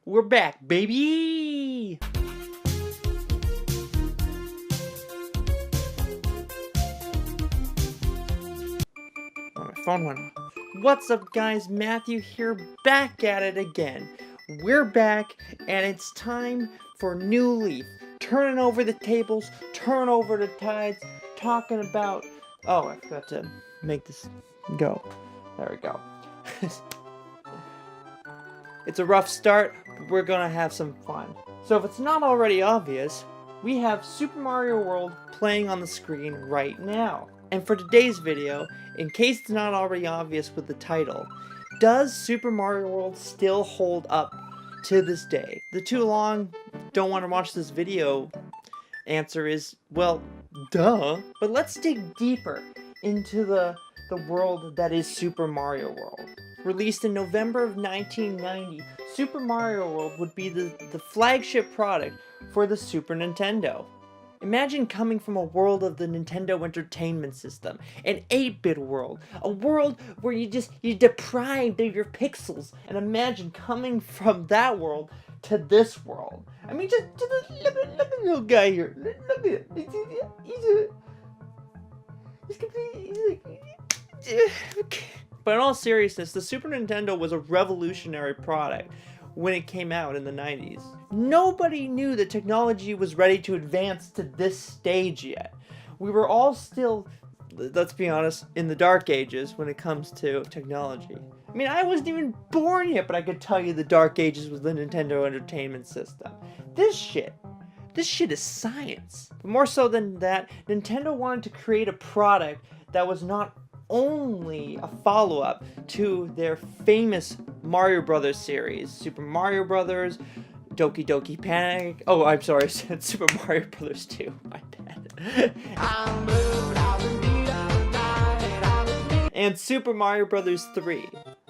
We're back, baby! Oh, my phone went off. What's up, guys? Matthew here, back at it again. We're back, and it's time for New Leaf. Turning over the tables, turn over the tides, talking about... Oh, I forgot to make this go. There we go. It's a rough start, but we're gonna have some fun. So if it's not already obvious, we have Super Mario World playing on the screen right now. And for today's video, in case it's not already obvious with the title, does Super Mario World still hold up to this day? The too long, don't want to watch this video answer is, well, duh. But let's dig deeper into the world that is Super Mario World. Released in November of 1990, Super Mario World would be the flagship product for the Super Nintendo. Imagine coming from a world of the Nintendo Entertainment System, an 8-bit world, a world where you're deprived of your pixels, and imagine coming from that world to this world. I mean, just look at the little guy here. Look at it. He's completely... But in all seriousness, the Super Nintendo was a revolutionary product when it came out in the 90s. Nobody knew that technology was ready to advance to this stage yet. We were all still, let's be honest, in the dark ages when it comes to technology. I mean, I wasn't even born yet, but I could tell you the dark ages was the Nintendo Entertainment System. This shit is science. But more so than that, Nintendo wanted to create a product that was not only a follow-up to their famous Mario Brothers series, Super Mario Brothers, Doki Doki Panic. Oh, I'm sorry, I said Super Mario Brothers 2. My bad. And Super Mario Brothers 3.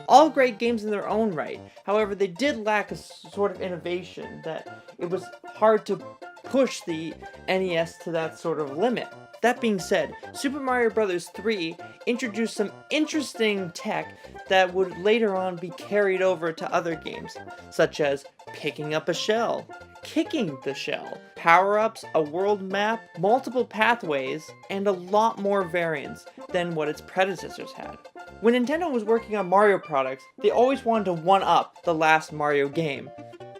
All great games in their own right. However, they did lack a sort of innovation that it was hard to push the NES to that sort of limit. That being said, Super Mario Bros. 3 introduced some interesting tech that would later on be carried over to other games, such as picking up a shell, kicking the shell, power-ups, a world map, multiple pathways, and a lot more variants than what its predecessors had. When Nintendo was working on Mario products, they always wanted to one-up the last Mario game.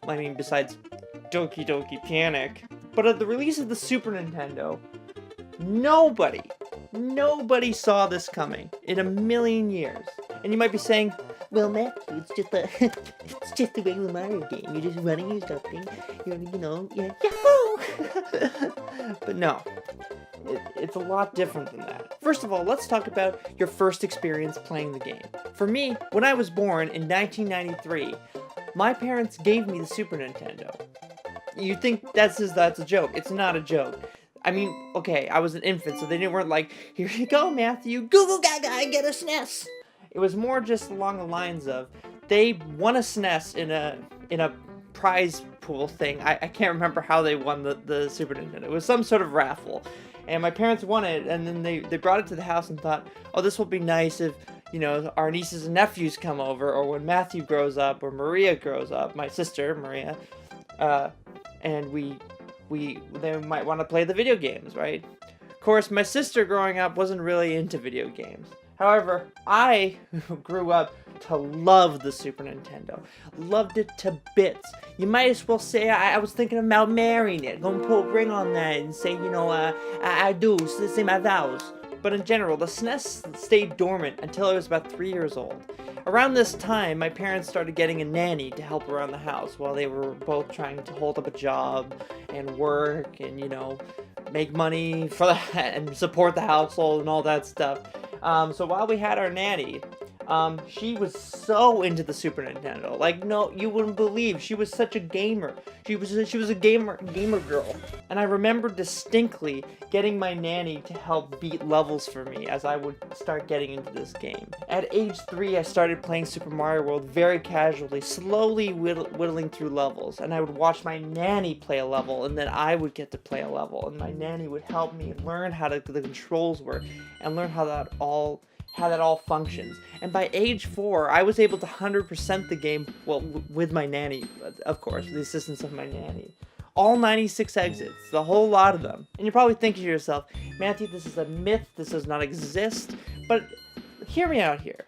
I mean, besides Doki Doki Panic. But at the release of the Super Nintendo, Nobody saw this coming in a million years. And you might be saying, well, Matthew, it's just a, it's just a regular Mario game. You're just running your something, yahoo! But no, it's a lot different than that. First of all, let's talk about your first experience playing the game. For me, when I was born in 1993, my parents gave me the Super Nintendo. You think that's a joke. It's not a joke. I mean, okay, I was an infant, so they weren't like, here you go, Matthew, Google Gaga, and get a SNES. It was more just along the lines of, they won a SNES in a prize pool thing. I can't remember how they won the Super Nintendo. It was some sort of raffle. And my parents won it, and then they brought it to the house and thought, oh, this will be nice if, our nieces and nephews come over, or when Matthew grows up, or Maria grows up, my sister, Maria, and they might want to play the video games, right? Of course, my sister growing up wasn't really into video games. However, I grew up to love the Super Nintendo. Loved it to bits. You might as well say I was thinking about marrying it. Gonna put a ring on that and say, I do, say my vows. But in general, the SNES stayed dormant until I was about 3 years old. Around this time, my parents started getting a nanny to help around the house while they were both trying to hold up a job and work and, make money for that and support the household and all that stuff. So while we had our nanny, she was so into the Super Nintendo. Like, no, you wouldn't believe. She was such a gamer. She was a gamer girl. And I remember distinctly getting my nanny to help beat levels for me as I would start getting into this game. At age 3, I started playing Super Mario World very casually, slowly whittling through levels. And I would watch my nanny play a level, and then I would get to play a level. And my nanny would help me learn how the controls work and learn how that all how that all functions. And by age 4, I was able to 100% the game, well, with my nanny, of course, with the assistance of my nanny. All 96 exits, the whole lot of them. And you're probably thinking to yourself, Matthew, this is a myth, this does not exist. But hear me out here.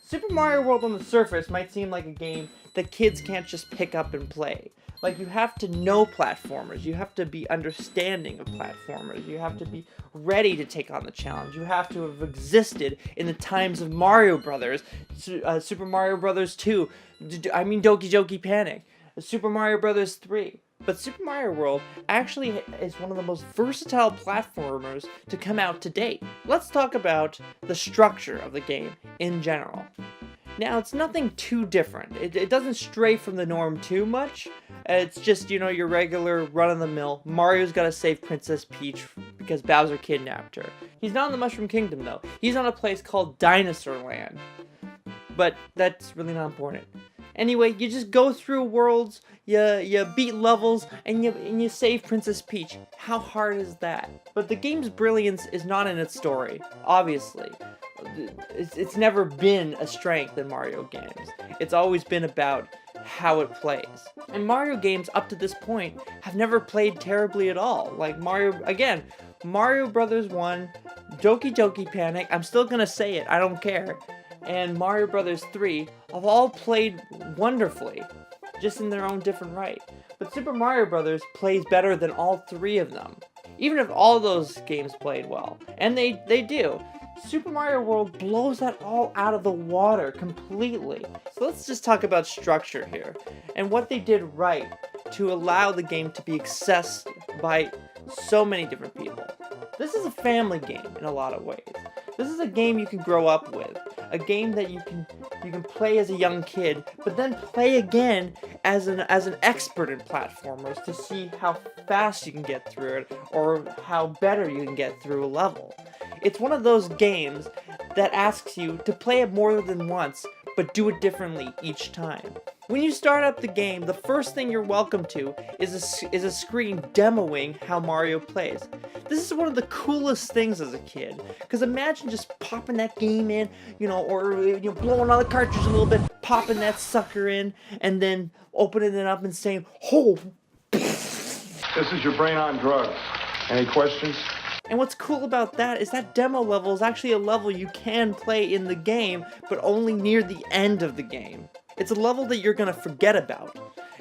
Super Mario World on the surface might seem like a game that kids can't just pick up and play. Like, you have to know platformers, you have to be understanding of platformers, you have to be ready to take on the challenge, you have to have existed in the times of Mario Brothers, Super Mario Brothers 2, Doki Doki Panic, Super Mario Brothers 3. But Super Mario World actually is one of the most versatile platformers to come out to date. Let's talk about the structure of the game in general. Now, it's nothing too different. It doesn't stray from the norm too much. It's just, you know, your regular run-of-the-mill. Mario's gotta save Princess Peach because Bowser kidnapped her. He's not in the Mushroom Kingdom, though. He's on a place called Dinosaur Land. But that's really not important. Anyway, you just go through worlds, you beat levels, and you save Princess Peach. How hard is that? But the game's brilliance is not in its story, obviously. It's never been a strength in Mario games. It's always been about how it plays. And Mario games up to this point have never played terribly at all. Like Mario Brothers 1, Doki Doki Panic, I'm still gonna say it, I don't care, and Mario Brothers 3 have all played wonderfully, just in their own different right. But Super Mario Brothers plays better than all 3 of them. Even if all those games played well, and they do. Super Mario World blows that all out of the water completely. So let's just talk about structure here, and what they did right to allow the game to be accessed by so many different people. This is a family game in a lot of ways. This is a game you can grow up with, a game that you can play as a young kid, but then play again as an expert in platformers to see how fast you can get through it, or how better you can get through a level. It's one of those games that asks you to play it more than once, but do it differently each time. When you start up the game, the first thing you're welcome to is a screen demoing how Mario plays. This is one of the coolest things as a kid, because imagine just popping that game in, or blowing on the cartridge a little bit, popping that sucker in, and then opening it up and saying, "Oh." This is your brain on drugs. Any questions? And what's cool about that is that demo level is actually a level you can play in the game, but only near the end of the game. It's a level that you're gonna forget about,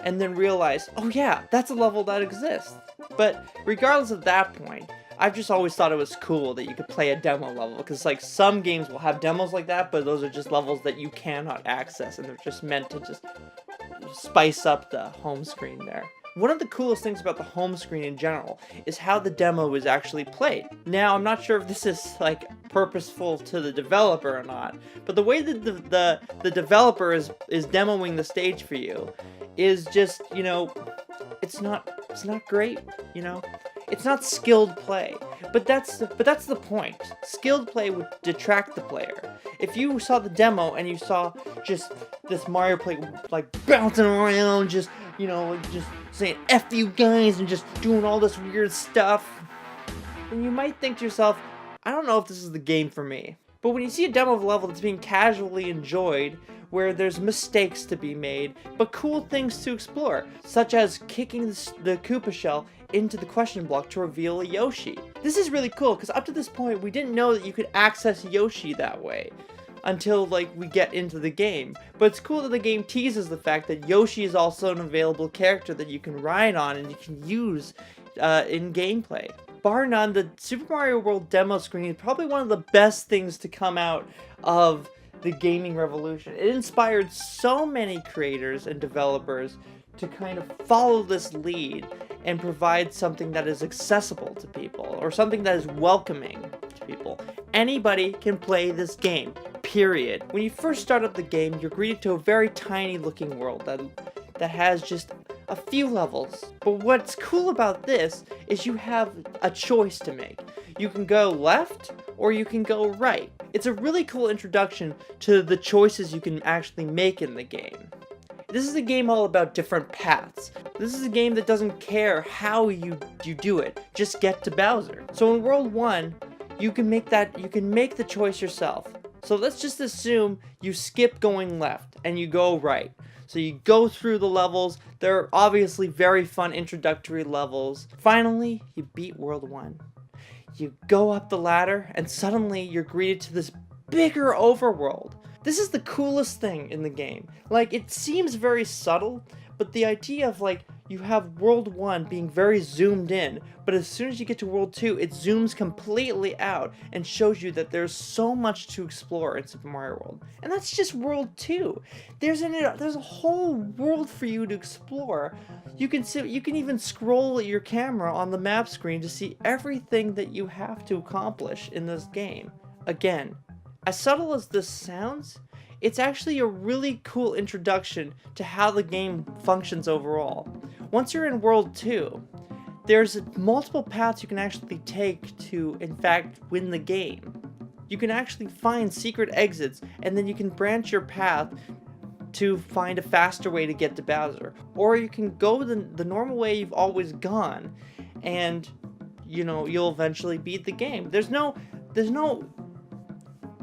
and then realize, oh yeah, that's a level that exists. But regardless of that point, I've just always thought it was cool that you could play a demo level, because like some games will have demos like that, but those are just levels that you cannot access, and they're just meant to just spice up the home screen there. One of the coolest things about the home screen in general is how the demo is actually played. Now, I'm not sure if this is like purposeful to the developer or not, but the way that the developer is demoing the stage for you is just, it's not great, It's not skilled play, but that's the point. Skilled play would detract the player. If you saw the demo and you saw just this Mario play like bouncing around, just saying F you guys and just doing all this weird stuff, then you might think to yourself, I don't know if this is the game for me. But when you see a demo of a level that's being casually enjoyed, where there's mistakes to be made, but cool things to explore, such as kicking the Koopa shell into the question block to reveal a Yoshi. This is really cool, because up to this point, we didn't know that you could access Yoshi that way, until we get into the game. But it's cool that the game teases the fact that Yoshi is also an available character that you can ride on and you can use in gameplay. Bar none, the Super Mario World demo screen is probably one of the best things to come out of the gaming revolution. It inspired so many creators and developers to kind of follow this lead and provide something that is accessible to people, or something that is welcoming to people. Anybody can play this game, period. When you first start up the game, you're greeted to a very tiny looking world that has just a few levels. But what's cool about this is you have a choice to make. You can go left or you can go right. It's a really cool introduction to the choices you can actually make in the game. This is a game all about different paths. This is a game that doesn't care how you do it, just get to Bowser. So in World 1, you can make the choice yourself. So let's just assume you skip going left and you go right. So you go through the levels. They're obviously very fun introductory levels. Finally, you beat World 1. You go up the ladder and suddenly you're greeted to this bigger overworld. This is the coolest thing in the game. Like, it seems very subtle, but the idea of like, you have World 1 being very zoomed in, but as soon as you get to World 2, it zooms completely out and shows you that there's so much to explore in Super Mario World. And that's just World 2. There's a whole world for you to explore. You can even scroll your camera on the map screen to see everything that you have to accomplish in this game. Again, as subtle as this sounds, it's actually a really cool introduction to how the game functions overall. Once you're in World 2, there's multiple paths you can actually take to, in fact, win the game. You can actually find secret exits, and then you can branch your path to find a faster way to get to Bowser. Or you can go the normal way you've always gone, and, you know, you'll eventually beat the game. There's no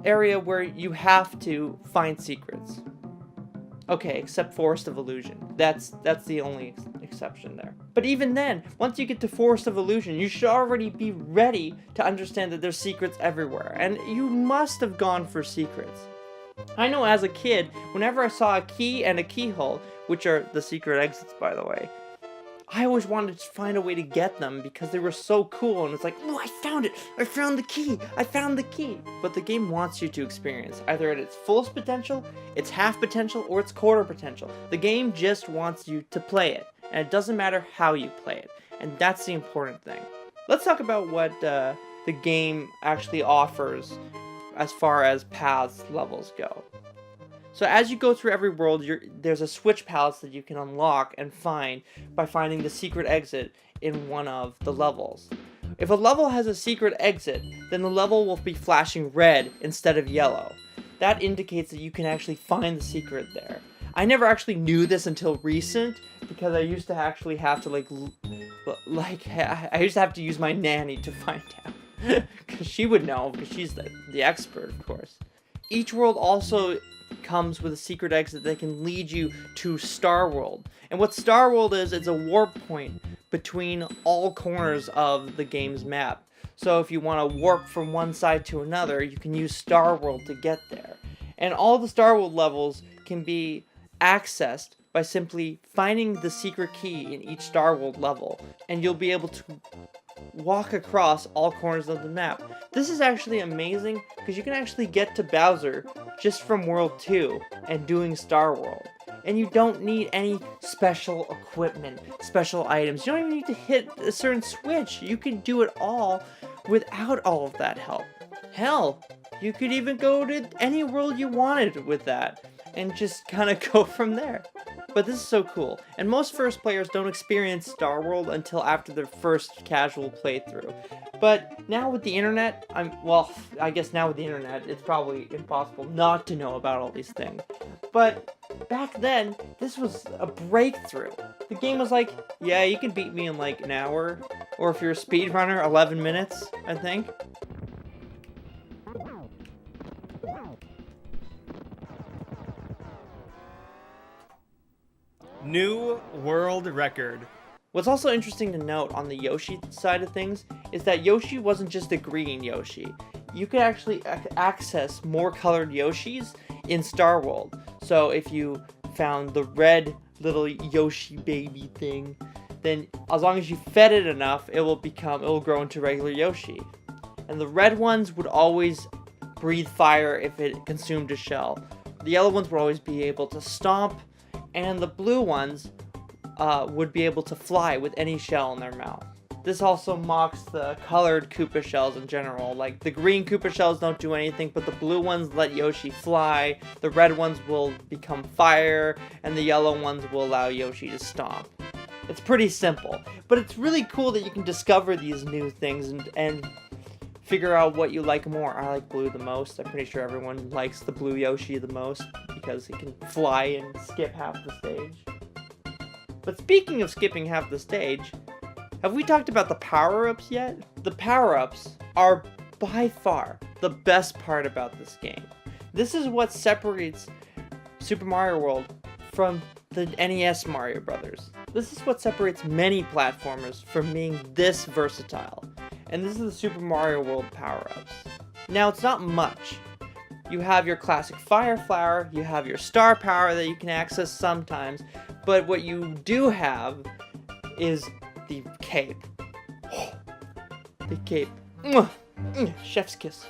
area where you have to find secrets. Okay, except Forest of Illusion. That's the only exception there. But even then, once you get to Forest of Illusion, you should already be ready to understand that there's secrets everywhere. And you must have gone for secrets. I know as a kid, whenever I saw a key and a keyhole, which are the secret exits by the way, I always wanted to find a way to get them because they were so cool, and it's like, oh, I found it! I found the key! I found the key! But the game wants you to experience, either at its fullest potential, its half potential, or its quarter potential. The game just wants you to play it, and it doesn't matter how you play it, and that's the important thing. Let's talk about what the game actually offers as far as paths levels go. So as you go through every world, there's a switch palace that you can unlock and find by finding the secret exit in one of the levels. If a level has a secret exit, then the level will be flashing red instead of yellow. That indicates that you can actually find the secret there. I never actually knew this until recent, because I used to actually have to I used to have to use my nanny to find out. Because she would know, because she's the expert, of course. Each world also comes with a secret exit that can lead you to Star World. And what Star World is, it's a warp point between all corners of the game's map. So if you want to warp from one side to another, you can use Star World to get there. And all the Star World levels can be accessed by simply finding the secret key in each Star World level, and you'll be able to walk across all corners of the map. This is actually amazing because you can actually get to Bowser just from World 2 and doing Star World. And you don't need any special equipment, special items. You don't even need to hit a certain switch. You can do it all without all of that help. Hell, you could even go to any world you wanted with that and just kind of go from there. But this is so cool, and most first players don't experience Star World until after their first casual playthrough. But now with the internet, I guess now with the internet, it's probably impossible not to know about all these things. But back then, this was a breakthrough. The game was like, yeah, you can beat me in like an hour, or if you're a speedrunner, 11 minutes, I think. New world record. What's also interesting to note on the Yoshi side of things is that Yoshi wasn't just a green Yoshi. You could actually access more colored Yoshis in Star World. So if you found the red little Yoshi baby thing, then as long as you fed it enough, it will grow into regular Yoshi. And the red ones would always breathe fire if it consumed a shell. The yellow ones would always be able to stomp, and the blue ones would be able to fly with any shell in their mouth. This also mocks the colored Koopa shells in general. Like, the green Koopa shells don't do anything, but the blue ones let Yoshi fly, the red ones will become fire, and the yellow ones will allow Yoshi to stomp. It's pretty simple, but it's really cool that you can discover these new things and figure out what you like more. I like blue the most. I'm pretty sure everyone likes the blue Yoshi the most because it can fly and skip half the stage. But speaking of skipping half the stage, have we talked about the power-ups yet? The power-ups are by far the best part about this game. This is what separates Super Mario World from the NES Mario Brothers. This is what separates many platformers from being this versatile. And this is the Super Mario World power-ups. Now, it's not much. You have your classic Fire Flower, you have your Star Power that you can access sometimes, but what you do have is the cape. The cape. Chef's kiss.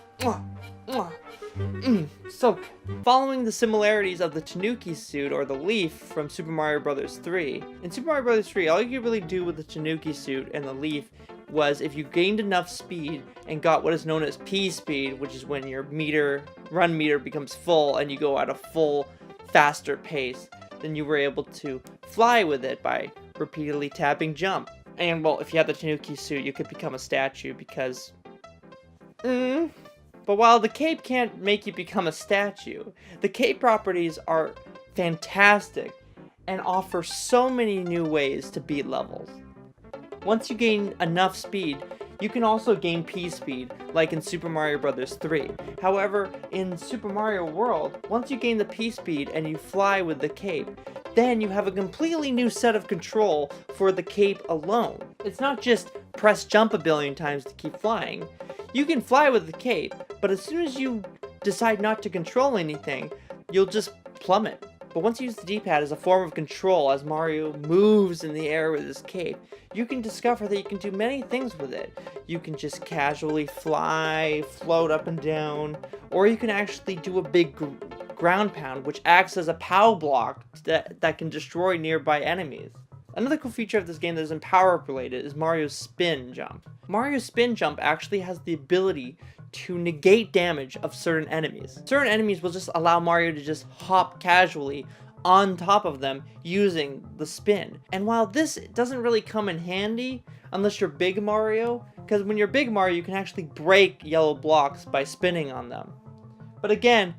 So good. Following the similarities of the Tanuki suit or the leaf from Super Mario Bros. 3, in Super Mario Bros. 3, all you could really do with the Tanuki suit and the leaf was if you gained enough speed and got what is known as P speed, which is when your run meter becomes full and you go at a full, faster pace, then you were able to fly with it by repeatedly tapping jump. And well, if you had the Tanuki suit, you could become a statue because... But while the cape can't make you become a statue, the cape properties are fantastic and offer so many new ways to beat levels. Once you gain enough speed, you can also gain P speed, like in Super Mario Bros. 3. However, in Super Mario World, once you gain the P speed and you fly with the cape, then you have a completely new set of control for the cape alone. It's not just press jump a billion times to keep flying. You can fly with the cape, but as soon as you decide not to control anything, you'll just plummet. But once you use the D-pad as a form of control as Mario moves in the air with his cape, you can discover that you can do many things with it. You can just casually fly, float up and down, or you can actually do a big ground pound, which acts as a POW block that can destroy nearby enemies. Another cool feature of this game that isn't power-up related is Mario's spin jump. Mario's spin jump actually has the ability to negate damage of certain enemies. Certain enemies will just allow Mario to just hop casually on top of them using the spin. And while this doesn't really come in handy unless you're Big Mario, because when you're Big Mario you can actually break yellow blocks by spinning on them. But again,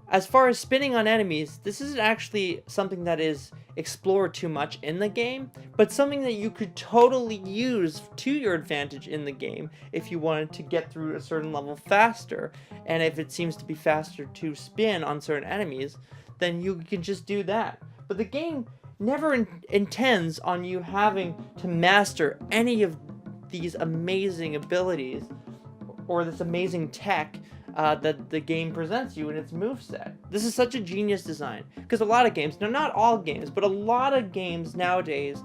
as far as spinning on enemies, this isn't actually something that is explored too much in the game, but something that you could totally use to your advantage in the game if you wanted to get through a certain level faster. And if it seems to be faster to spin on certain enemies, then you can just do that. But the game never intends on you having to master any of these amazing abilities or this amazing tech that the game presents you in its moveset. This is such a genius design, because a lot of games, now not all games, but a lot of games nowadays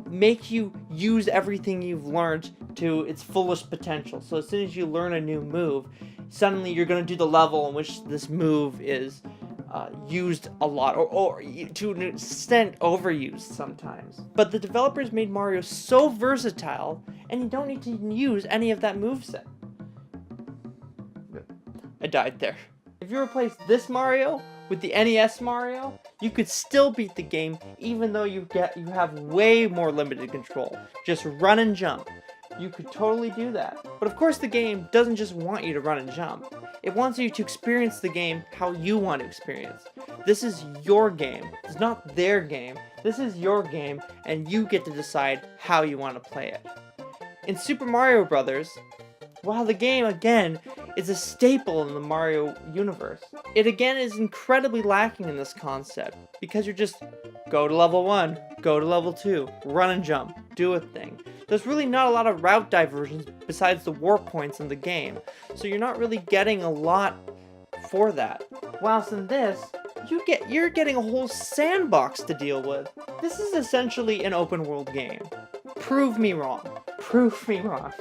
make you use everything you've learned to its fullest potential. So as soon as you learn a new move, suddenly you're going to do the level in which this move is used a lot, or to an extent overused sometimes. But the developers made Mario so versatile, and you don't need to use any of that moveset. I died there. If you replace this Mario with the NES Mario, you could still beat the game even though you have way more limited control. Just run and jump. You could totally do that. But of course the game doesn't just want you to run and jump. It wants you to experience the game how you want to experience. This is your game. It's not their game. This is your game, and you get to decide how you want to play it. In Super Mario Bros., while the game, again, is a staple in the Mario universe, it again is incredibly lacking in this concept, because you're just go to level 1, go to level 2, run and jump, do a thing. There's really not a lot of route diversions besides the warp points in the game, so you're not really getting a lot for that. Whilst in this, you're getting a whole sandbox to deal with. This is essentially an open world game. Prove me wrong. Prove me wrong.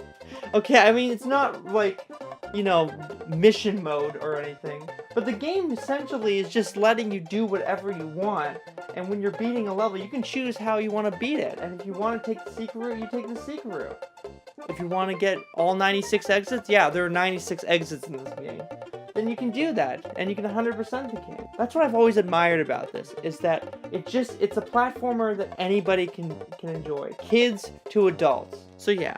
Okay, I mean, it's not like, you know, mission mode or anything, but the game essentially is just letting you do whatever you want, and when you're beating a level, you can choose how you want to beat it, and if you want to take the secret route, you take the secret route. If you want to get all 96 exits, yeah, there are 96 exits in this game, then you can do that, and you can 100% the game. That's what I've always admired about this, is that it's a platformer that anybody can enjoy, kids to adults. So yeah,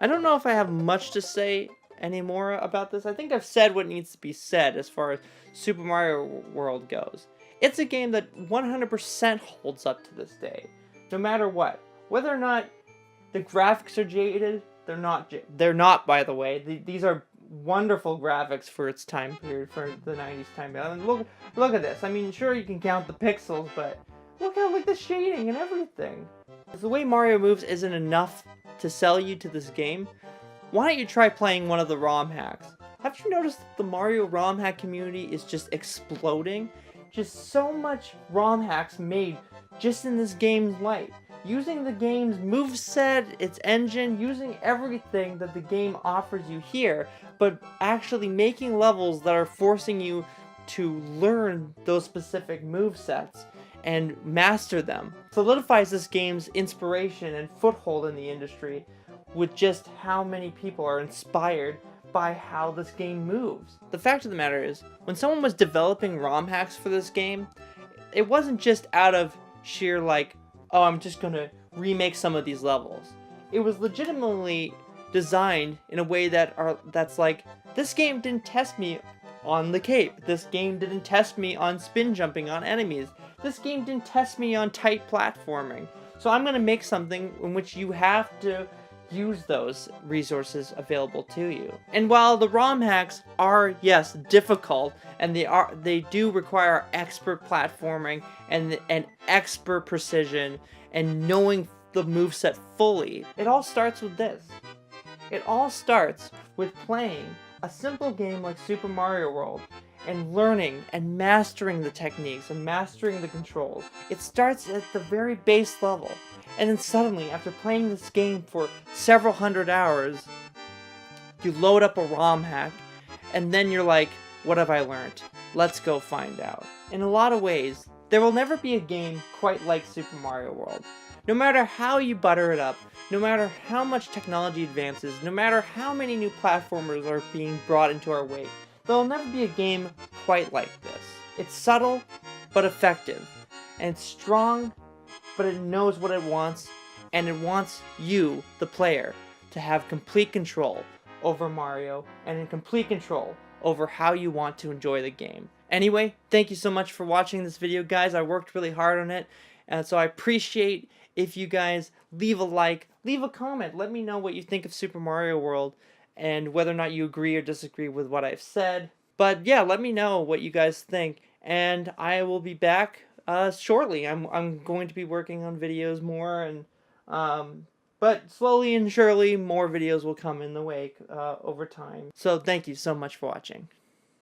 I don't know if I have much to say anymore about this. I think I've said what needs to be said as far as Super Mario World goes. It's a game that 100% holds up to this day, no matter what. Whether or not the graphics are jaded, they're not, by the way. These are wonderful graphics for its time period, for the 90s time period. I mean, look at this. I mean, sure, you can count the pixels, but look at like the shading and everything. If the way Mario moves isn't enough to sell you to this game, why don't you try playing one of the ROM hacks? Have you noticed that the Mario ROM hack community is just exploding? Just so much ROM hacks made just in this game's light. Using the game's moveset, its engine, using everything that the game offers you here, but actually making levels that are forcing you to learn those specific movesets and master them. Solidifies this game's inspiration and foothold in the industry with just how many people are inspired by how this game moves. The fact of the matter is, when someone was developing ROM hacks for this game, it wasn't just out of sheer like, oh, I'm just gonna remake some of these levels. It was legitimately designed in a way that's like, this game didn't test me on the cape. This game didn't test me on spin jumping on enemies. This game didn't test me on tight platforming. So I'm gonna make something in which you have to use those resources available to you. And while the ROM hacks are, yes, difficult, and they do require expert platforming and expert precision and knowing the moveset fully, it all starts with this. It all starts with playing a simple game like Super Mario World and learning and mastering the techniques and mastering the controls. It starts at the very base level. And then suddenly, after playing this game for several hundred hours, you load up a ROM hack, and then you're like, what have I learned? Let's go find out. In a lot of ways, there will never be a game quite like Super Mario World. No matter how you butter it up, no matter how much technology advances, no matter how many new platformers are being brought into our wake, there will never be a game quite like this. It's subtle, but effective, and it's strong, but it knows what it wants, and it wants you, the player, to have complete control over Mario, and in complete control over how you want to enjoy the game. Anyway, thank you so much for watching this video, guys. I worked really hard on it, and so I appreciate if you guys leave a like, leave a comment, let me know what you think of Super Mario World, and whether or not you agree or disagree with what I've said. But yeah, let me know what you guys think, and I will be back shortly. I'm going to be working on videos more, and but slowly and surely more videos will come in the wake over time. So thank you so much for watching.